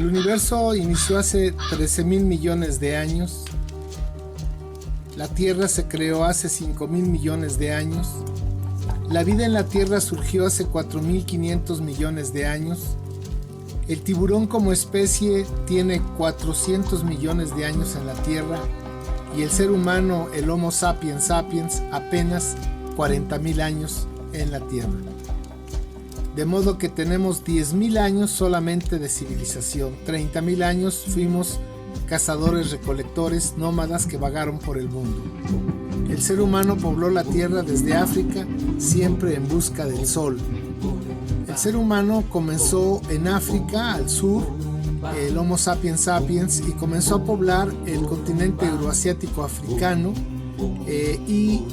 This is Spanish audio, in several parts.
El universo inició hace 13,000 millones de años. La Tierra se creó hace 5,000 millones de años. La vida en la Tierra surgió hace 4,500 millones de años. El tiburón como especie tiene 400 millones de años en la Tierra y el ser humano, el Homo sapiens sapiens, apenas 40,000 años en la Tierra. De modo que tenemos 10,000 años solamente de civilización. 30,000 años fuimos cazadores, recolectores, nómadas que vagaron por el mundo. El ser humano pobló la Tierra desde África, siempre en busca del sol. El ser humano comenzó en África, al sur, el Homo sapiens sapiens, y comenzó a poblar el continente euroasiático africano y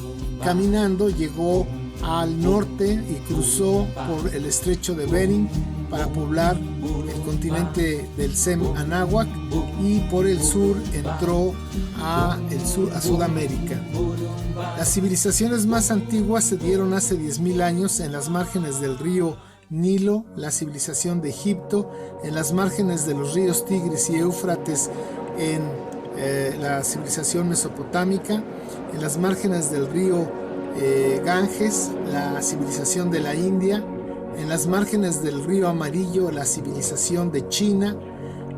caminando llegó al norte y cruzó por el estrecho de Bering para poblar el continente del Sem Anáhuac, y por el sur entró a Sudamérica. Las civilizaciones más antiguas se dieron hace 10,000 años en las márgenes del río Nilo, la civilización de Egipto, en las márgenes de los ríos Tigris y Éufrates, en la civilización mesopotámica, en las márgenes del río Ganges, la civilización de la India, en las márgenes del río Amarillo, la civilización de China,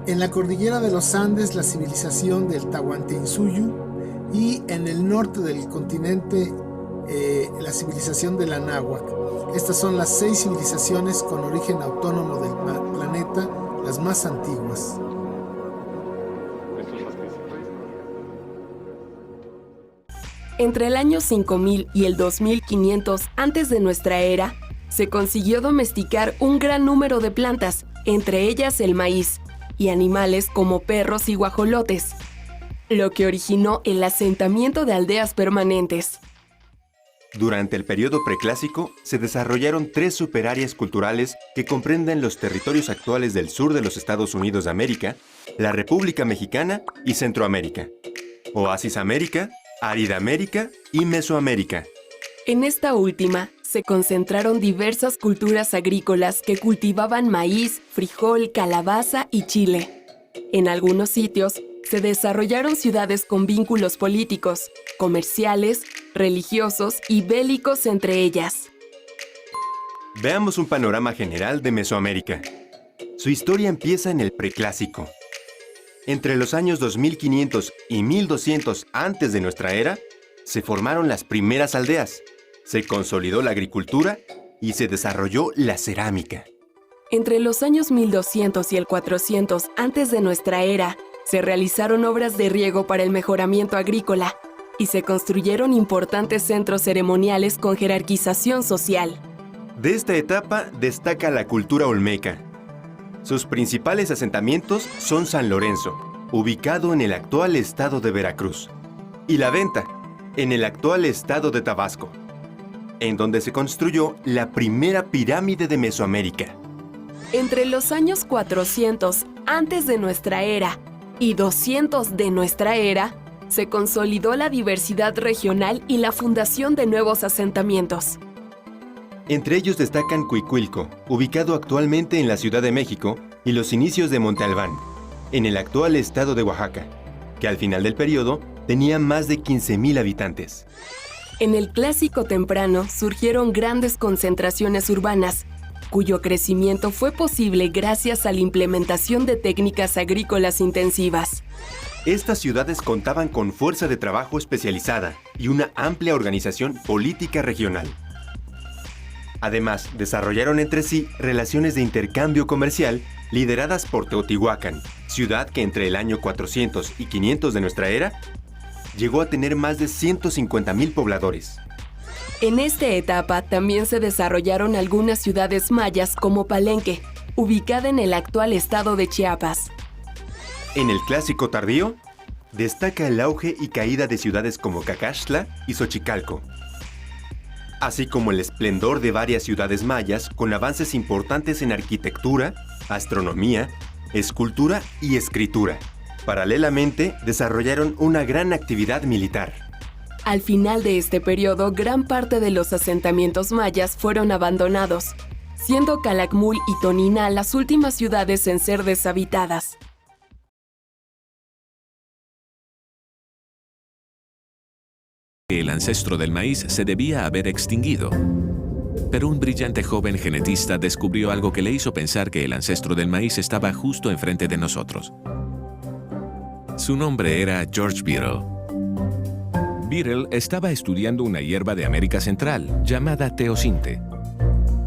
en la cordillera de los Andes, la civilización del Tahuantinsuyo, y en el norte del continente, la civilización del Anáhuac. Estas son las 6 civilizaciones con origen autónomo del planeta, las más antiguas. Entre el año 5000 y el 2500 antes de nuestra era, se consiguió domesticar un gran número de plantas, entre ellas el maíz, y animales como perros y guajolotes, lo que originó el asentamiento de aldeas permanentes. Durante el periodo preclásico, se desarrollaron 3 superáreas culturales que comprenden los territorios actuales del sur de los Estados Unidos de América, la República Mexicana y Centroamérica: Oasis América, Árida América y Mesoamérica. En esta última, se concentraron diversas culturas agrícolas que cultivaban maíz, frijol, calabaza y chile. En algunos sitios, se desarrollaron ciudades con vínculos políticos, comerciales, religiosos y bélicos entre ellas. Veamos un panorama general de Mesoamérica. Su historia empieza en el Preclásico. Entre los años 2500 y 1200 antes de nuestra era, se formaron las primeras aldeas, se consolidó la agricultura y se desarrolló la cerámica. Entre los años 1200 y el 400 antes de nuestra era, se realizaron obras de riego para el mejoramiento agrícola y se construyeron importantes centros ceremoniales con jerarquización social. De esta etapa destaca la cultura olmeca. Sus principales asentamientos son San Lorenzo, ubicado en el actual estado de Veracruz, y La Venta, en el actual estado de Tabasco, en donde se construyó la primera pirámide de Mesoamérica. Entre los años 400 antes de nuestra era y 200 de nuestra era, se consolidó la diversidad regional y la fundación de nuevos asentamientos. Entre ellos destacan Cuicuilco, ubicado actualmente en la Ciudad de México, y los inicios de Monte Albán, en el actual estado de Oaxaca, que al final del periodo tenía más de 15,000 habitantes. En el Clásico temprano surgieron grandes concentraciones urbanas, cuyo crecimiento fue posible gracias a la implementación de técnicas agrícolas intensivas. Estas ciudades contaban con fuerza de trabajo especializada y una amplia organización política regional. Además, desarrollaron entre sí relaciones de intercambio comercial lideradas por Teotihuacán, ciudad que entre el año 400 y 500 de nuestra era llegó a tener más de 150,000 pobladores. En esta etapa también se desarrollaron algunas ciudades mayas como Palenque, ubicada en el actual estado de Chiapas. En el Clásico tardío, destaca el auge y caída de ciudades como Cacaxtla y Xochicalco, así como el esplendor de varias ciudades mayas con avances importantes en arquitectura, astronomía, escultura y escritura. Paralelamente, desarrollaron una gran actividad militar. Al final de este periodo, gran parte de los asentamientos mayas fueron abandonados. siendo Calakmul y Toniná las últimas ciudades en ser deshabitadas. El ancestro del maíz se debía haber extinguido. Pero un brillante joven genetista descubrió algo que le hizo pensar que el ancestro del maíz estaba justo enfrente de nosotros. Su nombre era George Beadle. Beadle estaba estudiando una hierba de América Central llamada teosinte.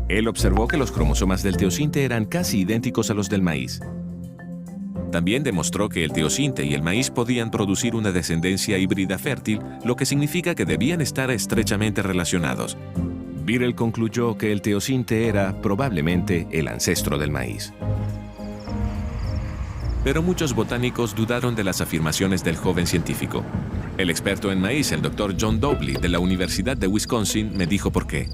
Él observó que los cromosomas del teosinte eran casi idénticos a los del maíz. También demostró que el teosinte y el maíz podían producir una descendencia híbrida fértil, lo que significa que debían estar estrechamente relacionados. Beadle concluyó que el teosinte era probablemente el ancestro del maíz. Pero muchos botánicos dudaron de las afirmaciones del joven científico. El experto en maíz, el Dr. John Dowley, de la Universidad de Wisconsin, me dijo por qué.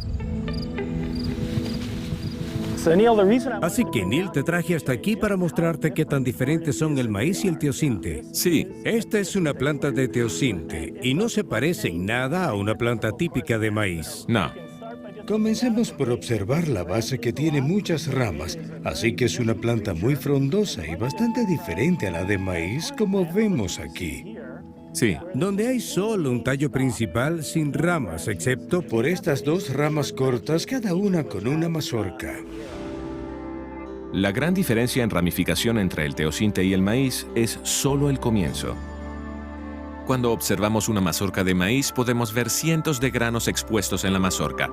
Así que, Neil, te traje hasta aquí para mostrarte qué tan diferentes son el maíz y el teosinte. Sí, Esta es una planta de teosinte y no se parece en nada a una planta típica de maíz. no. Comencemos por observar la base, que tiene muchas ramas, así que es una planta muy frondosa y bastante diferente a la de maíz, como vemos aquí, Sí, donde hay solo un tallo principal sin ramas, excepto por estas dos ramas cortas, cada una con una mazorca. la gran diferencia en ramificación entre el teosinte y el maíz es solo el comienzo. Cuando observamos una mazorca de maíz, podemos ver cientos de granos expuestos en la mazorca.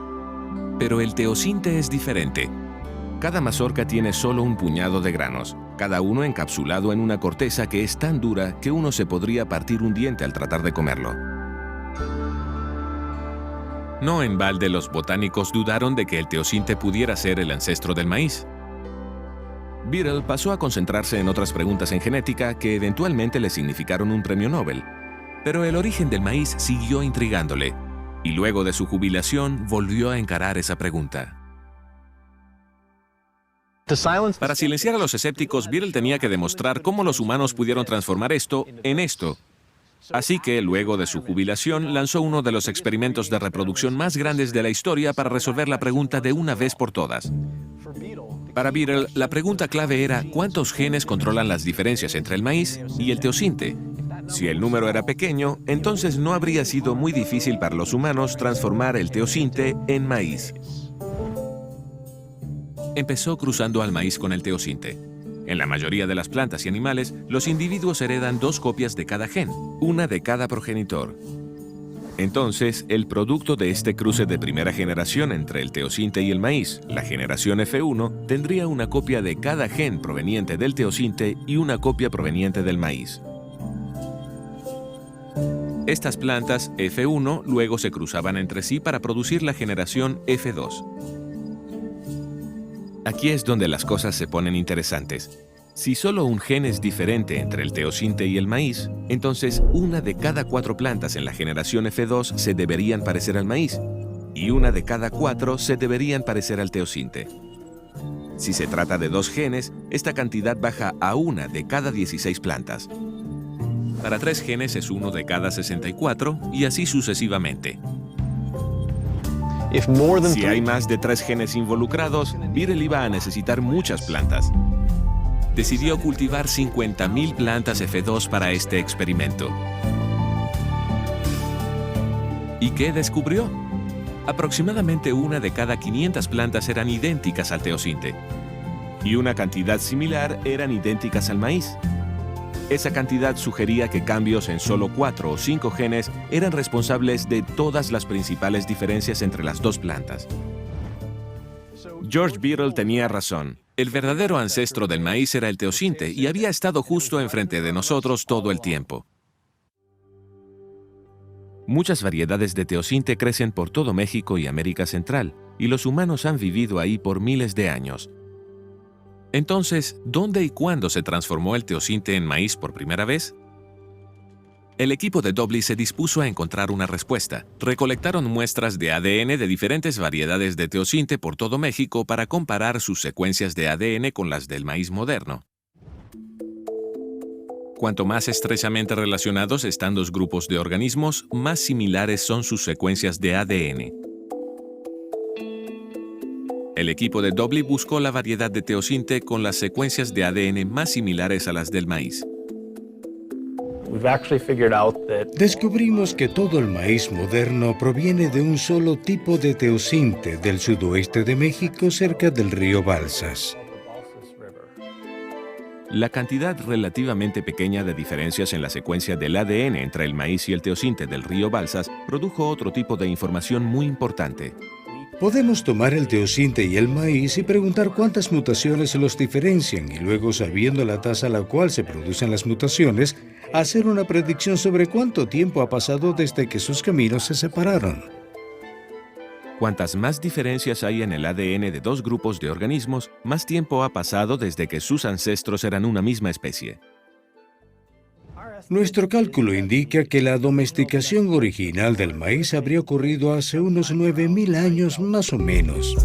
Pero el teosinte es diferente. Cada mazorca tiene solo un puñado de granos, cada uno encapsulado en una corteza que es tan dura que uno se podría partir un diente al tratar de comerlo. No en balde los botánicos dudaron de que el teosinte pudiera ser el ancestro del maíz. Beadle pasó a concentrarse en otras preguntas en genética que eventualmente le significaron un premio Nobel. Pero el origen del maíz siguió intrigándole, y luego de su jubilación volvió a encarar esa pregunta. Para silenciar a los escépticos, Beadle tenía que demostrar cómo los humanos pudieron transformar esto en esto. Así que, luego de su jubilación, lanzó uno de los experimentos de reproducción más grandes de la historia para resolver la pregunta de una vez por todas. Para Beadle, la pregunta clave era ¿cuántos genes controlan las diferencias entre el maíz y el teosinte? Si el número era pequeño, entonces no habría sido muy difícil para los humanos transformar el teosinte en maíz. Empezó cruzando al maíz con el teosinte. En la mayoría de las plantas y animales, los individuos heredan 2 copias de cada gen, una de cada progenitor. Entonces, el producto de este cruce de primera generación entre el teosinte y el maíz, la generación F1, tendría una copia de cada gen proveniente del teosinte y una copia proveniente del maíz. Estas plantas F1 luego se cruzaban entre sí para producir la generación F2. Aquí es donde las cosas se ponen interesantes. Si solo un gen es diferente entre el teosinte y el maíz, entonces una de cada 4 plantas en la generación F2 se deberían parecer al maíz, y una de cada 4 se deberían parecer al teosinte. Si se trata de 2 genes, esta cantidad baja a una de cada 16 plantas. Para 3 genes es uno de cada 64 y así sucesivamente. Si hay más de 3 genes involucrados, Beadle iba a necesitar muchas plantas. Decidió cultivar 50.000 plantas F2 para este experimento. ¿Y qué descubrió? Aproximadamente una de cada 500 plantas eran idénticas al teosinte, y una cantidad similar eran idénticas al maíz. Esa cantidad sugería que cambios en solo 4 o 5 genes eran responsables de todas las principales diferencias entre las 2 plantas. George Beadle tenía razón. El verdadero ancestro del maíz era el teosinte y había estado justo enfrente de nosotros todo el tiempo. Muchas variedades de teosinte crecen por todo México y América Central, y los humanos han vivido ahí por miles de años. Entonces, ¿dónde y cuándo se transformó el teosinte en maíz por primera vez? El equipo de Dowley se dispuso a encontrar una respuesta. Recolectaron muestras de ADN de diferentes variedades de teosinte por todo México para comparar sus secuencias de ADN con las del maíz moderno. Cuanto más estrechamente relacionados están 2 grupos de organismos, más similares son sus secuencias de ADN. El equipo de Dobley buscó la variedad de teosinte con las secuencias de ADN más similares a las del maíz. Descubrimos que todo el maíz moderno proviene de un solo tipo de teosinte del sudoeste de México, cerca del río Balsas. La cantidad relativamente pequeña de diferencias en la secuencia del ADN entre el maíz y el teosinte del río Balsas produjo otro tipo de información muy importante. Podemos tomar el teosinte y el maíz y preguntar cuántas mutaciones los diferencian y luego, sabiendo la tasa a la cual se producen las mutaciones, hacer una predicción sobre cuánto tiempo ha pasado desde que sus caminos se separaron. Cuantas más diferencias hay en el ADN de dos grupos de organismos, más tiempo ha pasado desde que sus ancestros eran una misma especie. Nuestro cálculo indica que la domesticación original del maíz habría ocurrido hace unos 9.000 años más o menos.